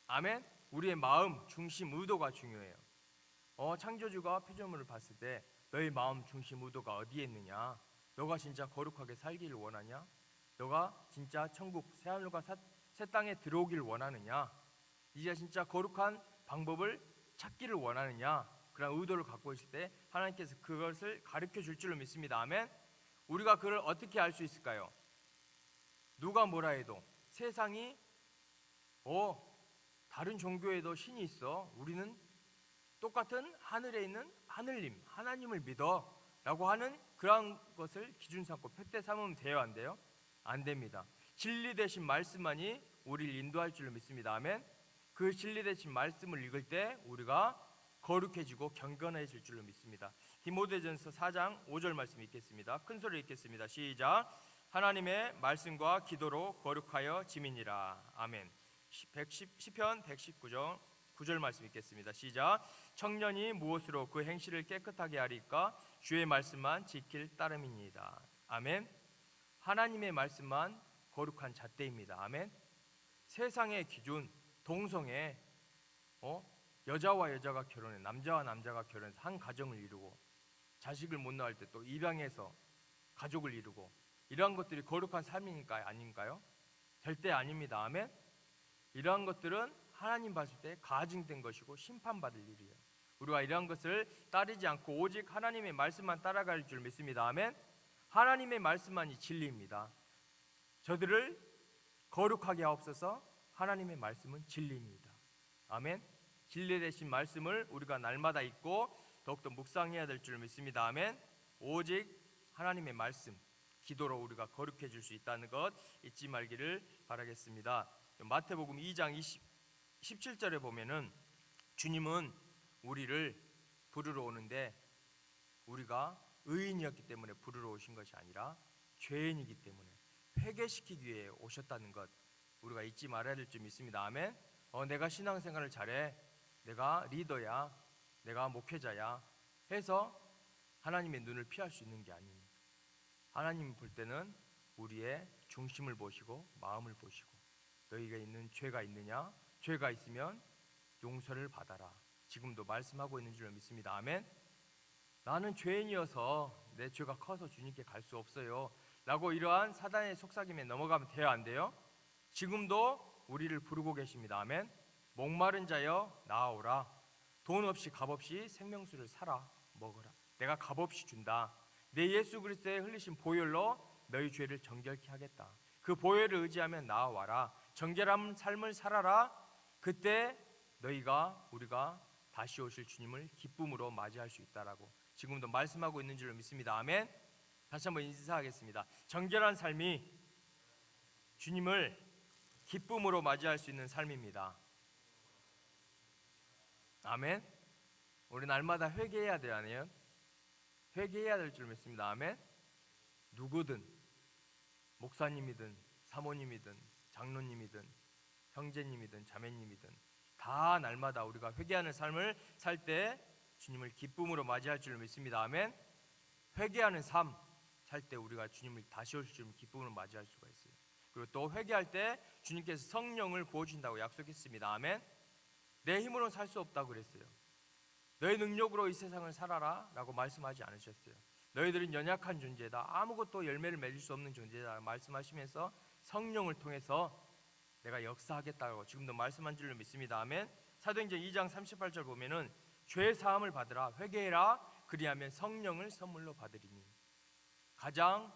아멘. 우리의 마음, 중심, 의도가 중요해요. 창조주가 피조물을 봤을 때 너의 마음, 중심, 의도가 어디에 있느냐? 너가 진짜 거룩하게 살기를 원하냐? 너가 진짜 천국 새하늘과 새 땅에 들어오기를 원하느냐? 네가 진짜 거룩한 방법을 찾기를 원하느냐? 그런 의도를 갖고 있을 때 하나님께서 그것을 가르쳐 줄 줄로 믿습니다. 아멘. 우리가 그걸 어떻게 알 수 있을까요? 누가 뭐라 해도 세상이 다른 종교에도 신이 있어. 우리는 똑같은 하늘에 있는 하늘님, 하나님을 믿어 라고 하는 그런 것을 기준 삼고 표대 삼으면 돼요, 안 돼요? 안 됩니다. 진리 되신 말씀만이 우리를 인도할 줄로 믿습니다. 아멘. 그 진리 되신 말씀을 읽을 때 우리가 거룩해지고 경건해질 줄로 믿습니다. 디모데전서 4장 5절 말씀 읽겠습니다. 큰 소리 읽겠습니다. 시작. 하나님의 말씀과 기도로 거룩하여 지민이라. 아멘. 시편 119장 9절 말씀 읽겠습니다. 시작. 청년이 무엇으로 그 행실을 깨끗하게 하리까? 주의 말씀만 지킬 따름이니이다. 아멘. 하나님의 말씀만 거룩한 잣대입니다. 아멘. 세상의 기준, 동성애, 여자와 여자가 결혼해, 남자와 남자가 결혼해서 한 가정을 이루고 자식을 못 낳을 때 또 입양해서 가족을 이루고 이러한 것들이 거룩한 삶이니까 아닌가요? 절대 아닙니다. 아멘. 이러한 것들은 하나님 봤을 때 가증된 것이고 심판받을 일이에요. 우리가 이러한 것을 따르지 않고 오직 하나님의 말씀만 따라갈 줄 믿습니다. 아멘. 하나님의 말씀만이 진리입니다. 저들을 거룩하게 하옵소서. 하나님의 말씀은 진리입니다. 아멘. 진리 되신 말씀을 우리가 날마다 읽고 더욱더 묵상해야 될 줄 믿습니다. 아멘. 오직 하나님의 말씀, 기도로 우리가 거룩해질 수 있다는 것 잊지 말기를 바라겠습니다. 마태복음 2장 17절에 보면은 주님은 우리를 부르러 오는데 우리가 의인이었기 때문에 부르러 오신 것이 아니라 죄인이기 때문에 회개시키기 위해 오셨다는 것 우리가 잊지 말아야 될 점 있습니다. 아멘. 내가 신앙생활을 잘해, 내가 리더야, 내가 목회자야 해서 하나님의 눈을 피할 수 있는 게 아닙니다. 하나님 볼 때는 우리의 중심을 보시고 마음을 보시고 너희가 있는 죄가 있느냐? 죄가 있으면 용서를 받아라. 지금도 말씀하고 있는 줄 믿습니다. 아멘. 나는 죄인이어서 내 죄가 커서 주님께 갈 수 없어요 라고 이러한 사단의 속삭임에 넘어가면 돼요, 안 돼요? 지금도 우리를 부르고 계십니다. 아멘. 목마른 자여 나아오라. 돈 없이 값 없이 생명수를 사라 먹어라. 내가 값 없이 준다. 내 예수 그리스도의 흘리신 보혈로 너희 죄를 정결케 하겠다. 그 보혈을 의지하면 나아와라. 정결한 삶을 살아라. 그때 우리가 다시 오실 주님을 기쁨으로 맞이할 수 있다라고 지금도 말씀하고 있는 줄로 믿습니다. 아멘. 다시 한번 인사하겠습니다. 정결한 삶이 주님을 기쁨으로 맞이할 수 있는 삶입니다. 아멘. 우리 날마다 회개해야 돼요, 아니에요? 회개해야 될 줄 믿습니다. 아멘. 누구든 목사님이든 사모님이든 장로님이든 형제님이든 자매님이든 다 날마다 우리가 회개하는 삶을 살 때 주님을 기쁨으로 맞이할 줄 믿습니다. 아멘. 회개하는 삶 살 때 우리가 주님을 다시 오실 줄 기쁨으로 맞이할 수가 있어요. 그리고 또 회개할 때 주님께서 성령을 부어주신다고 약속했습니다. 아멘. 내 힘으로는 살 수 없다고 그랬어요. 너의 능력으로 이 세상을 살아라 라고 말씀하지 않으셨어요. 너희들은 연약한 존재다, 아무것도 열매를 맺을 수 없는 존재다 말씀하시면서 성령을 통해서 내가 역사하겠다고 지금도 말씀한 줄로 믿습니다. 아멘. 사도행전 2장 38절 보면은 죄 사함을 받으라, 회개해라, 그리하면 성령을 선물로 받으리니. 가장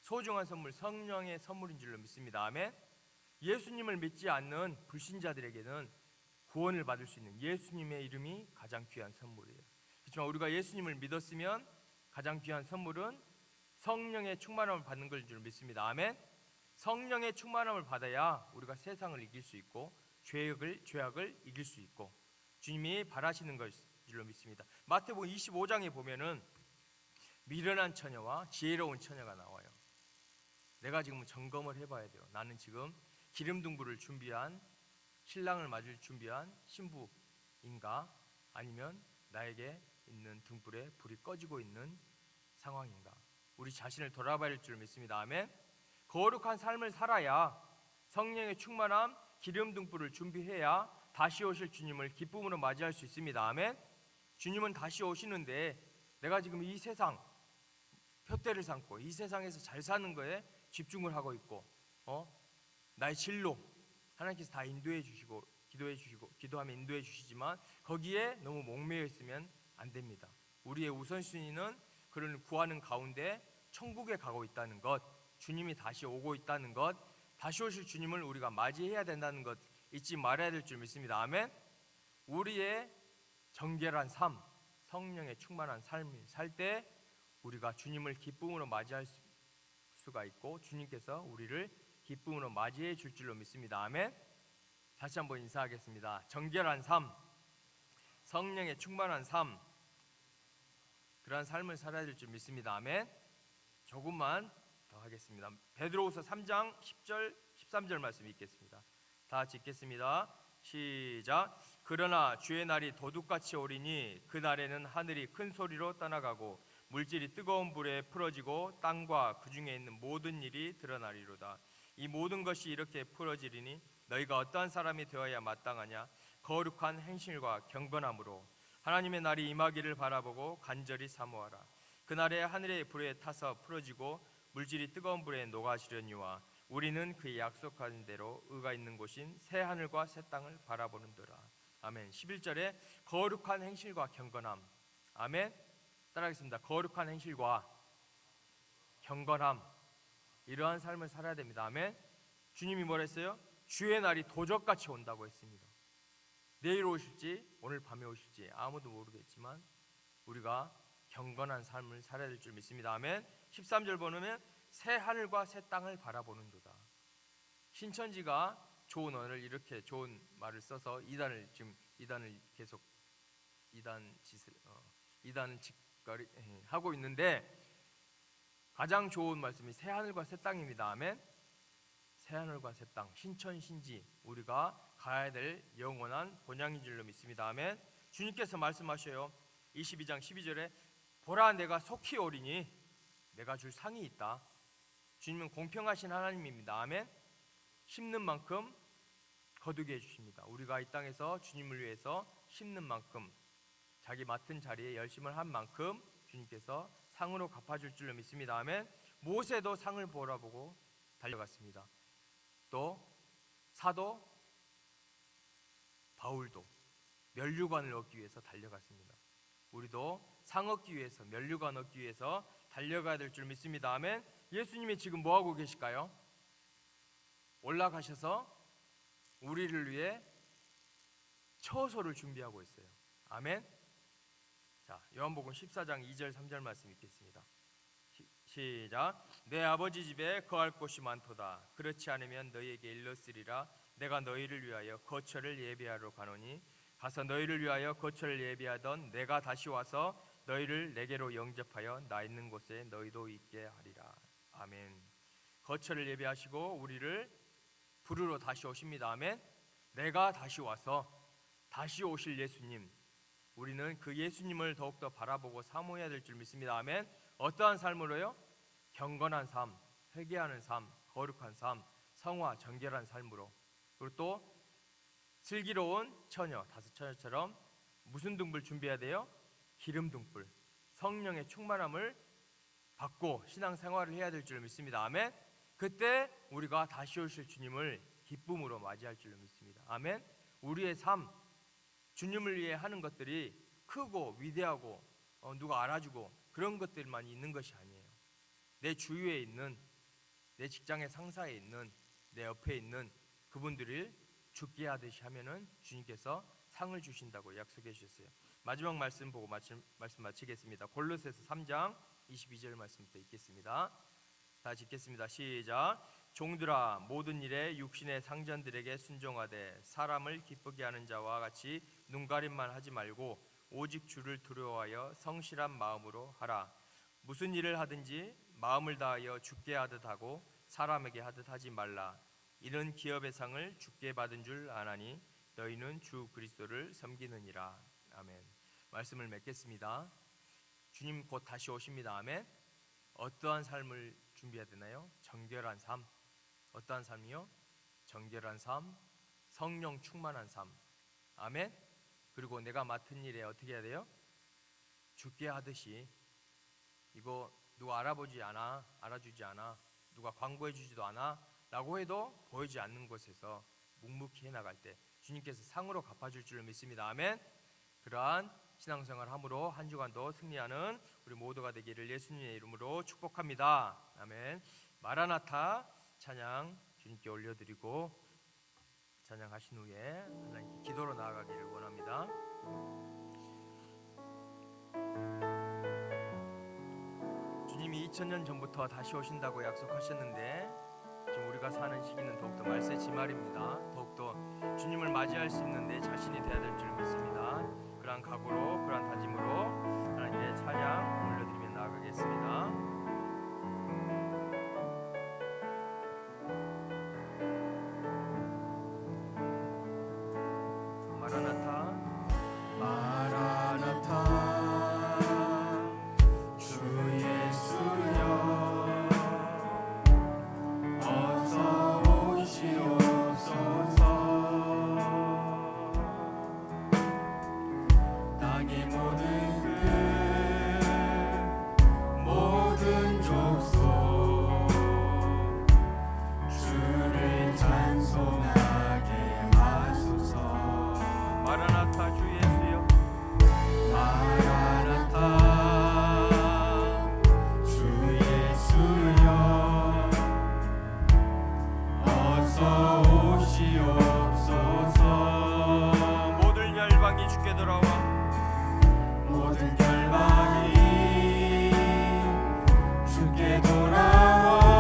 소중한 선물, 성령의 선물인 줄로 믿습니다. 아멘. 예수님을 믿지 않는 불신자들에게는 구원을 받을 수 있는 예수님의 이름이 가장 귀한 선물이에요. 그렇지만 우리가 예수님을 믿었으면 가장 귀한 선물은 성령의 충만함을 받는 것인 줄 믿습니다. 아멘. 성령의 충만함을 받아야 우리가 세상을 이길 수 있고 죄악을 이길 수 있고 주님이 바라시는 것인 줄로 믿습니다. 마태복음 25장에 보면은 미련한 처녀와 지혜로운 처녀가 나와요. 내가 지금 점검을 해봐야 돼요. 나는 지금 기름 등불을 준비한 신랑을 맞을 준비한 신부인가? 아니면 나에게 있는 등불에 불이 꺼지고 있는 상황인가? 우리 자신을 돌아봐야 할 줄 믿습니다. 아멘. 거룩한 삶을 살아야 성령의 충만함, 기름 등불을 준비해야 다시 오실 주님을 기쁨으로 맞이할 수 있습니다. 아멘. 주님은 다시 오시는데 내가 지금 이 세상 푯대를 삼고 이 세상에서 잘 사는 거에 집중을 하고 있고 나의 진로 하나님께서 다 인도해 주시고 기도하면 인도해 주시지만 거기에 너무 목매여 있으면 안 됩니다. 우리의 우선순위는 그를 구하는 가운데 천국에 가고 있다는 것, 주님이 다시 오고 있다는 것, 다시 오실 주님을 우리가 맞이해야 된다는 것 잊지 말아야 될 줄 믿습니다. 아멘. 우리의 정결한 삶, 성령의 충만한 삶을 살 때 우리가 주님을 기쁨으로 맞이할 수가 있고 주님께서 우리를 기쁨으로 맞이해 줄 줄로 믿습니다. 아멘. 다시 한번 인사하겠습니다. 정결한 삶, 성령의 충만한 삶, 그러한 삶을 살아야 될 줄 믿습니다. 아멘. 조금만 더 하겠습니다. 베드로후서 3장 10절 13절 말씀 읽겠습니다. 다 같이 읽겠습니다. 시작. 그러나 주의 날이 도둑같이 오리니 그 날에는 하늘이 큰 소리로 떠나가고 물질이 뜨거운 불에 풀어지고 땅과 그 중에 있는 모든 일이 드러나리로다. 이 모든 것이 이렇게 풀어지리니 너희가 어떠한 사람이 되어야 마땅하냐? 거룩한 행실과 경건함으로 하나님의 날이 임하기를 바라보고 간절히 사모하라. 그날에 하늘의 불에 타서 풀어지고 물질이 뜨거운 불에 녹아지려니와 우리는 그의 약속한 대로 의가 있는 곳인 새 하늘과 새 땅을 바라보는도라. 아멘. 11절에 거룩한 행실과 경건함. 아멘. 따라하겠습니다. 거룩한 행실과 경건함, 이러한 삶을 살아야 됩니다. 아멘. 주님이 뭐라 했어요? 주의 날이 도적같이 온다고 했습니다. 내일 오실지 오늘 밤에 오실지 아무도 모르겠지만 우리가 경건한 삶을 살아야 될 줄 믿습니다. 아멘. 13절 보면 새 하늘과 새 땅을 바라보는도다. 신천지가 좋은 언어를 이렇게 좋은 말을 써서 이단을 계속 이단을 짓거리 하고 있는데, 가장 좋은 말씀이 새 하늘과 새 땅입니다. 아멘. 새 하늘과 새 땅, 신천 신지, 우리가 가야 될 영원한 본향인 줄로 믿습니다. 아멘. 주님께서 말씀하셔요. 22장 12절에 보라 내가 속히 오리니 내가 줄 상이 있다. 주님은 공평하신 하나님입니다. 아멘. 심는 만큼 거두게 해주십니다. 우리가 이 땅에서 주님을 위해서 심는 만큼, 자기 맡은 자리에 열심을 한 만큼 주님께서 상으로 갚아줄 줄로 믿습니다. 아멘. 모세도 상을 보라보고 달려갔습니다. 또 사도 바울도 면류관을 얻기 위해서 달려갔습니다. 우리도 상 얻기 위해서, 면류관 얻기 위해서 달려가야 될 줄 믿습니다. 아멘. 예수님이 지금 뭐하고 계실까요? 올라가셔서 우리를 위해 처소를 준비하고 있어요. 아멘. 자, 요한복음 14장 2절 3절 말씀 읽겠습니다. 시작. 내 아버지 집에 거할 곳이 많도다. 그렇지 않으면 너희에게 일렀으리라. 내가 너희를 위하여 거처를 예비하러 가노니 가서 너희를 위하여 거처를 예비하던 내가 다시 와서 너희를 내게로 영접하여 나 있는 곳에 너희도 있게 하리라. 아멘. 거처를 예비하시고 우리를 부르러 다시 오십니다. 아멘. 내가 다시 와서 다시 오실 예수님, 우리는 그 예수님을 더욱더 바라보고 사모해야 될 줄 믿습니다. 아멘. 어떠한 삶으로요? 경건한 삶, 회개하는 삶, 거룩한 삶, 성화, 정결한 삶으로. 그리고 또 슬기로운 처녀, 다섯 처녀처럼 무슨 등불 준비해야 돼요? 기름 등불, 성령의 충만함을 받고 신앙생활을 해야 될 줄 믿습니다. 아멘. 그때 우리가 다시 오실 주님을 기쁨으로 맞이할 줄 믿습니다. 아멘. 우리의 삶, 주님을 위해 하는 것들이 크고 위대하고 누가 알아주고 그런 것들만 있는 것이 아니에요. 내 주위에 있는, 내 직장의 상사에 있는, 내 옆에 있는 그분들을 죽게 하듯이 하면은 주님께서 상을 주신다고 약속해 주셨어요. 마지막 말씀 보고 말씀 마치겠습니다. 골로새서 3장 22절 말씀부터 읽겠습니다. 다 읽겠습니다. 시작. 종들아, 모든 일에 육신의 상전들에게 순종하되 사람을 기쁘게 하는 자와 같이 눈가림만 하지 말고 오직 주를 두려워하여 성실한 마음으로 하라. 무슨 일을 하든지 마음을 다하여 주께 하듯 하고 사람에게 하듯 하지 말라. 이는 기업의 상을 주께 받은 줄 아나니 너희는 주 그리스도를 섬기느니라. 아멘. 말씀을 맺겠습니다. 주님 곧 다시 오십니다. 아멘. 어떠한 삶을 준비해야 되나요? 정결한 삶. 어떠한 삶이요? 정결한 삶, 성령 충만한 삶. 아멘. 그리고 내가 맡은 일에 어떻게 해야 돼요? 죽게 하듯이. 이거 누가 알아주지 않아, 누가 광고해주지도 않아 라고 해도 보이지 않는 곳에서 묵묵히 해나갈 때 주님께서 상으로 갚아줄 줄 믿습니다. 아멘. 그러한 신앙생활 함으로 한 주간도 승리하는 우리 모두가 되기를 예수님의 이름으로 축복합니다. 아멘. 마라나타 찬양 주님께 올려드리고 찬양하신 후에 하나님께 기도로 나아가기를 원합니다. 주님이 2000년 전부터 다시 오신다고 약속하셨는데 지금 우리가 사는 시기는 더욱더 말세지말입니다. 더욱더 주님을 맞이할 수 있는 내 자신이 되어야 될 줄 믿습니다. 그러한 각오로, 그러한 다짐으로 하나님께 찬양 올려드리며 나아가겠습니다. 모든 열방이 주께 돌아와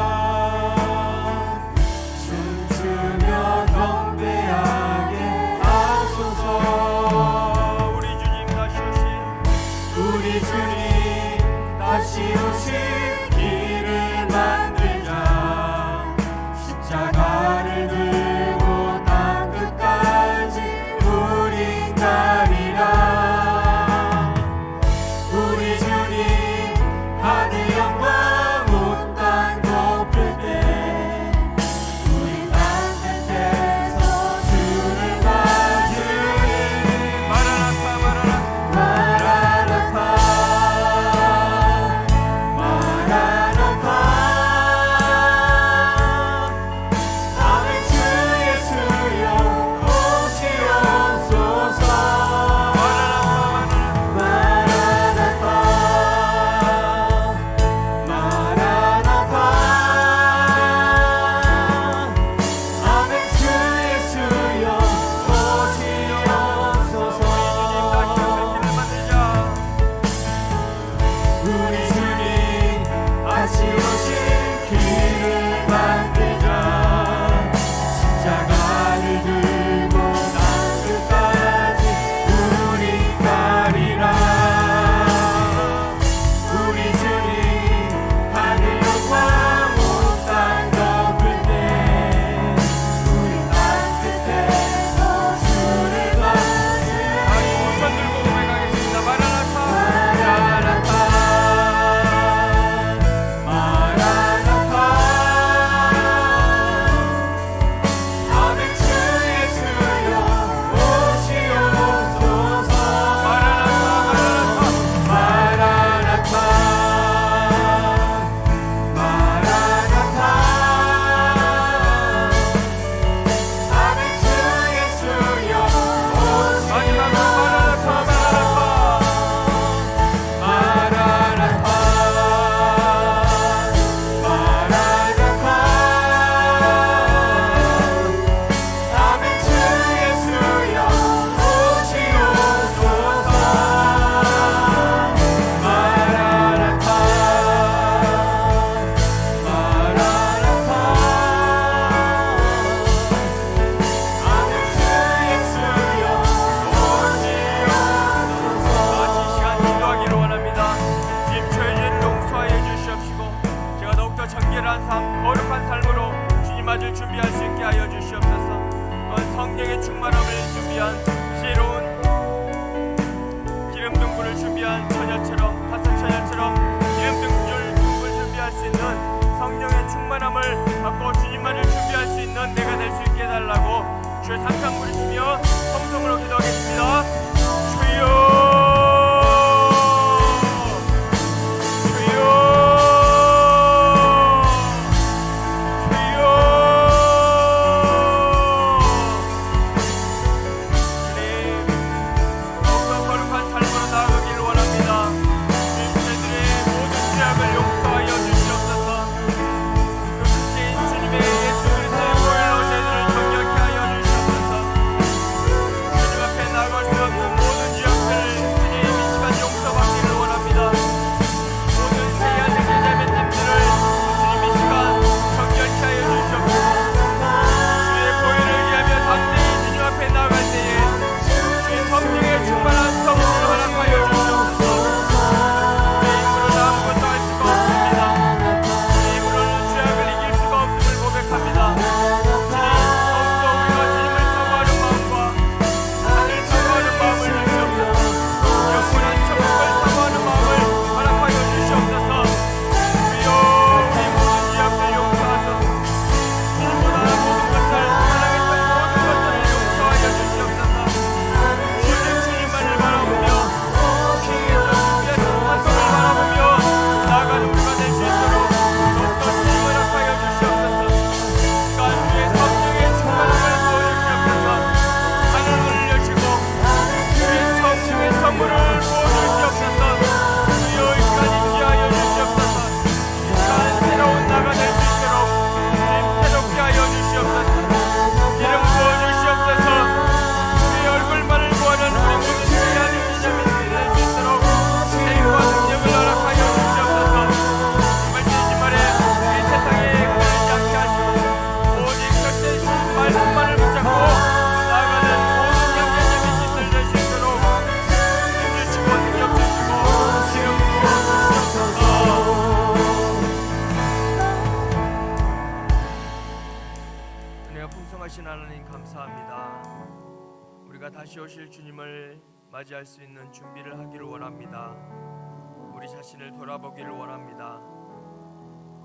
주의 삼창 부르시며 성성으로 기도하겠습니다. 주여 풍성하신 하나님 감사합니다. 우리가 다시 오실 주님을 맞이할 수 있는 준비를 하기를 원합니다. 우리 자신을 돌아보기를 원합니다.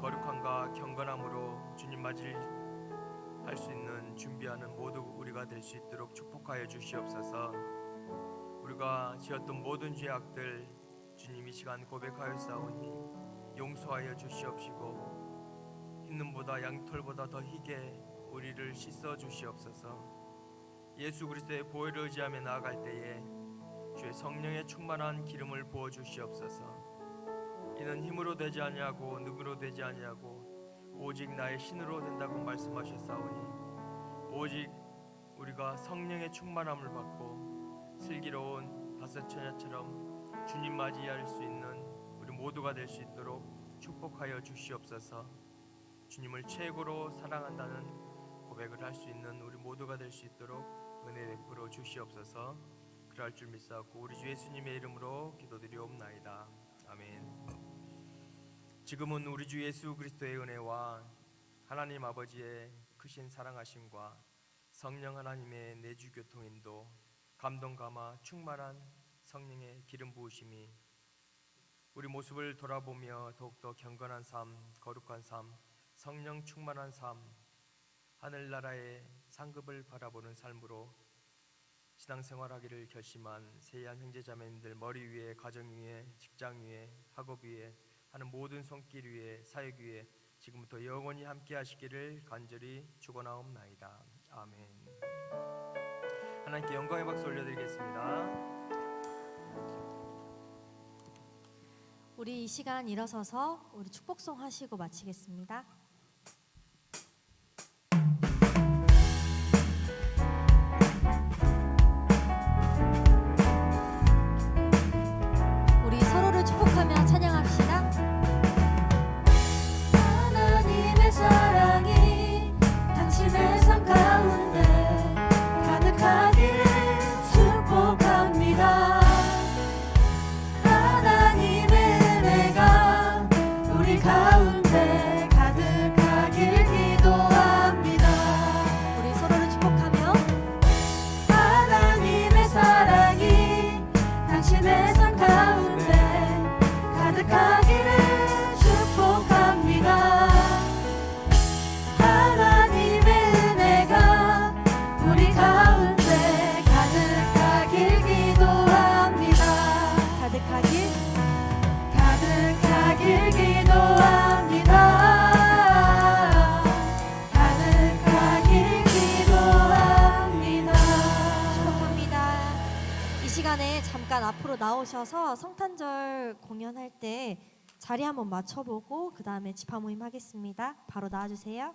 거룩함과 경건함으로 주님 맞이할 수 있는 준비하는 모두 우리가 될 수 있도록 축복하여 주시옵소서. 우리가 지었던 모든 죄악들 주님 이 시간 고백하였사오니 용서하여 주시옵시고 흰눈보다 양털보다 더 희게 우리를 씻어 주시옵소서. 예수 그리스도의 보혈을 의지하며 나아갈 때에 주의 성령의 충만한 기름을 부어 주시옵소서. 이는 힘으로 되지 아니하고 능으로 되지 아니하고 오직 나의 신으로 된다고 말씀하셨사오니 오직 우리가 성령의 충만함을 받고 슬기로운 다섯 처녀처럼 주님 맞이할 수 있는 우리 모두가 될 수 있도록 축복하여 주시옵소서. 주님을 최고로 사랑한다는 고백을 할 수 있는 우리 모두가 될 수 있도록 은혜 베풀어 주시옵소서. 그럴 줄 믿사옵고 우리 주 예수님의 이름으로 기도드리옵나이다. 아멘. 지금은 우리 주 예수 그리스도의 은혜와 하나님 아버지의 크신 사랑하심과 성령 하나님의 내주 교통인도 감동 감화 충만한 성령의 기름 부으심이 우리 모습을 돌아보며 더욱더 경건한 삶, 거룩한 삶, 성령 충만한 삶, 하늘나라의 상급을 바라보는 삶으로 신앙생활하기를 결심한 세이한 형제자매님들 머리 위에, 가정 위에, 직장 위에, 학업 위에, 하는 모든 손길 위에, 사역 위에 지금부터 영원히 함께 하시기를 간절히 축원하옵나이다. 아멘. 하나님께 영광의 박수 올려드리겠습니다. 우리 이 시간 일어서서 우리 축복송 하시고 마치겠습니다. 우리 서로를 축복하며 찬양합시다. 하나님의 사랑이 당신의 삶 가운데 가득하기를 축복합니다. 하나님의 은혜가 우리 가운데 가득 우리 가운데 가득하길 기도합니다. 가득하길 기도합니다. 가득하길 기도합니다. 축복합니다. 이 시간에 잠깐 앞으로 나오셔서 성탄절 공연할 때 자리 한번 맞춰보고 그 다음에 집화 모임 하겠습니다. 바로 나와주세요.